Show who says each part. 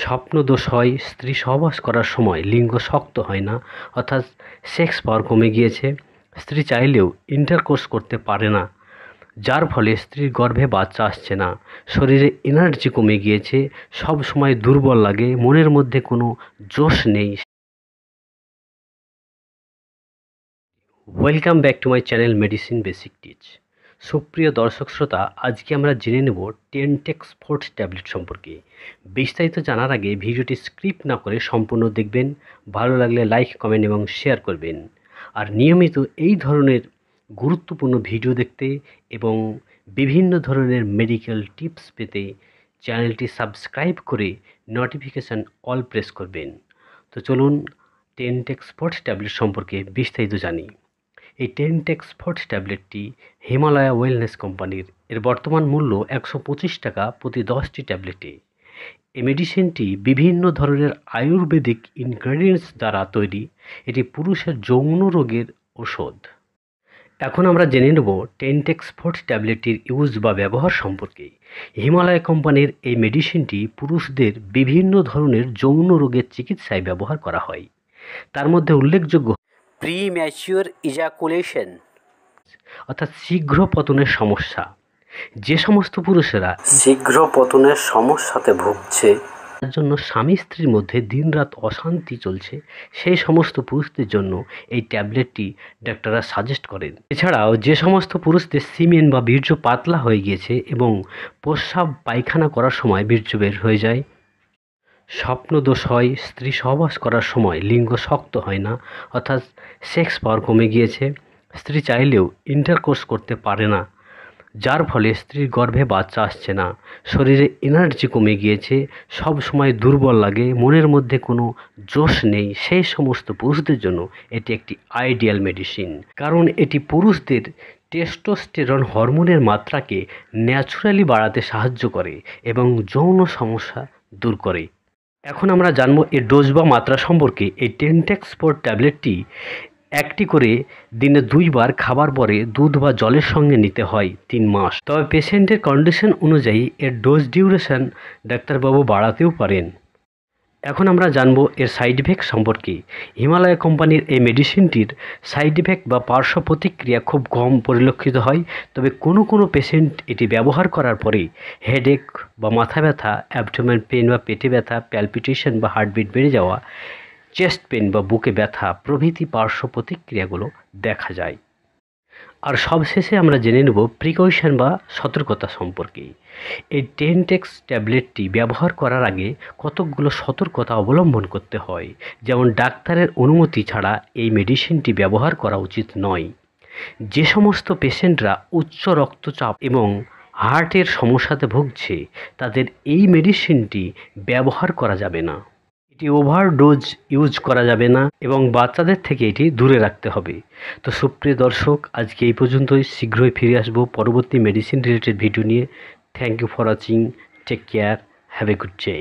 Speaker 1: স্বপ্নদোষ হয়, স্ত্রী সহবাস করার সময় লিঙ্গ শক্ত হয় না, অর্থাৎ সেক্স পাওয়ার কমে গিয়েছে। স্ত্রী চাইলেও ইন্টারকোর্স করতে পারে না, যার ফলে স্ত্রীর গর্ভে বাচ্চা আসছে না। শরীরে এনার্জি কমে গিয়েছে, সব সময় দুর্বল লাগে, মনের মধ্যে কোনো জোশ নেই। Welcome back to my channel medicine basic teach. সুপ্রিয় দর্শক শ্রোতা, আজকে আমরা জেনে নেব টেনটেক্স ফোর্ট ট্যাবলেট সম্পর্কে। বিস্তারিত জানার আগে ভিডিওটি স্ক্রিপ্ট না করে সম্পূর্ণ দেখবেন। ভালো লাগলে লাইক, কমেন্ট এবং শেয়ার করবেন। আর নিয়মিত এই ধরনের গুরুত্বপূর্ণ ভিডিও দেখতে এবং বিভিন্ন ধরনের মেডিকেল টিপস পেতে চ্যানেলটি সাবস্ক্রাইব করে নোটিফিকেশান অল প্রেস করবেন। তো চলুন টেনটেক্স ফোর্ট ট্যাবলেট সম্পর্কে বিস্তারিত জানি। এই টেনটেক্স ফোর্ট ট্যাবলেটটি হিমালয়া ওয়েলনেস কোম্পানির। এর বর্তমান মূল্য 125 টাকা প্রতি 10টি ট্যাবলেটে। এই মেডিসিনটি বিভিন্ন ধরনের আয়ুর্বেদিক ইনগ্রেডিয়েন্টস দ্বারা তৈরি। এটি পুরুষের যৌন রোগের ওষুধ। এখন আমরা জেনে নেব টেনটেক্স ফোর্ট ট্যাবলেটটির ইউজ বা ব্যবহার সম্পর্কে। হিমালয়া কোম্পানির এই মেডিসিনটি পুরুষদের বিভিন্ন ধরনের যৌন রোগের চিকিৎসায় ব্যবহার করা হয়। তার মধ্যে উল্লেখযোগ্য প্রিম্যাচিওর ইজাকুলেশন, অর্থাৎ শীঘ্র পতনের সমস্যা। যে সমস্ত পুরুষেরা শীঘ্র পতনের সমস্যাতে ভুগছে, তার জন্য স্বামী স্ত্রীর মধ্যে দিনরাত অশান্তি চলছে, সেই সমস্ত পুরুষদের জন্য এই ট্যাবলেটটি ডাক্তাররা সাজেস্ট করেন। এছাড়াও যে সমস্ত পুরুষদের সিমেন বা বীর্য পাতলা হয়ে গিয়েছে এবং প্রস্রাব পায়খানা করার সময় বীর্য বের হয়ে যায়, স্বপ্নদোষ হয়, স্ত্রী সহবাস করার সময় লিঙ্গ শক্ত হয় না, অর্থাৎ সেক্স পাওয়ার কমে গিয়েছে, স্ত্রী চাইলেও ইন্টারকোর্স করতে পারে না, যার ফলে স্ত্রীর গর্ভে বাচ্চা আসছে না, শরীরে এনার্জি কমে গিয়েছে, সব সময় দুর্বল লাগে, মনের মধ্যে কোনো জোশ নেই, সেই সমস্ত পুরুষদের জন্য এটি একটি আইডিয়াল মেডিসিন। কারণ এটি পুরুষদের টেস্টোস্টেরন হরমোনের মাত্রাকে ন্যাচুরালি বাড়াতে সাহায্য করে এবং যৌন সমস্যা দূর করে। এখন আমরা জানবো এর ডোজ বা মাত্রা সম্পর্কে। এই টেনটেক্স ফোর্ট ট্যাবলেটটি একটি করে দিনে 2 বার খাবার পরে দুধ বা জলের সঙ্গে নিতে হয় 3 মাস। তবে পেশেন্টের কন্ডিশন অনুযায়ী এর ডোজ ডিউরেশন ডাক্তারবাবু বাড়াতেও পারেন। এখন আমরা জানবো এর সাইড ইফেক্ট সম্পর্কে। হিমালয়া কোম্পানির এই মেডিসিনটির সাইড ইফেক্ট বা পার্শ্ব প্রতিক্রিয়া খুব কম পরিলক্ষিত হয়, তবে কোনো পেশেন্ট এটি ব্যবহার করার পরে হেডেক বা মাথা ব্যথা, অ্যাবডোমেন পেন বা পেটে ব্যথা, প্যালপিটেশন বা হার্টবিট বেড়ে যাওয়া, চেস্ট পেন বা বুকে ব্যথা প্রভৃতি পার্শ্ব প্রতিক্রিয়াগুলো দেখা যায়। আর সবশেষে আমরা জেনে নেব প্রিকশন বা সতর্কতা সম্পর্কে। এই টেনটেক্স ট্যাবলেটটি ব্যবহার করার আগে কতকগুলো সতর্কতা অবলম্বন করতে হয়। যেমন ডাক্তারের অনুমতি ছাড়া এই মেডিসিনটি ব্যবহার করা উচিত নয়। যে সমস্ত পেশেন্টরা উচ্চ রক্তচাপ এবং হার্টের সমস্যাতে ভুগছে, তাদের এই মেডিসিনটি ব্যবহার করা যাবে না। এটি ওভারডোজ ইউজ করা যাবে না এবং বাচ্চাদের থেকে এটি দূরে রাখতে হবে। তো সুপ্রিয় দর্শক, আজকে এই পর্যন্তই। শীঘ্রই ফিরে আসবো পরবর্তী মেডিসিন রিলেটেড ভিডিও নিয়ে। Thank you for watching. Take care. Have a good day.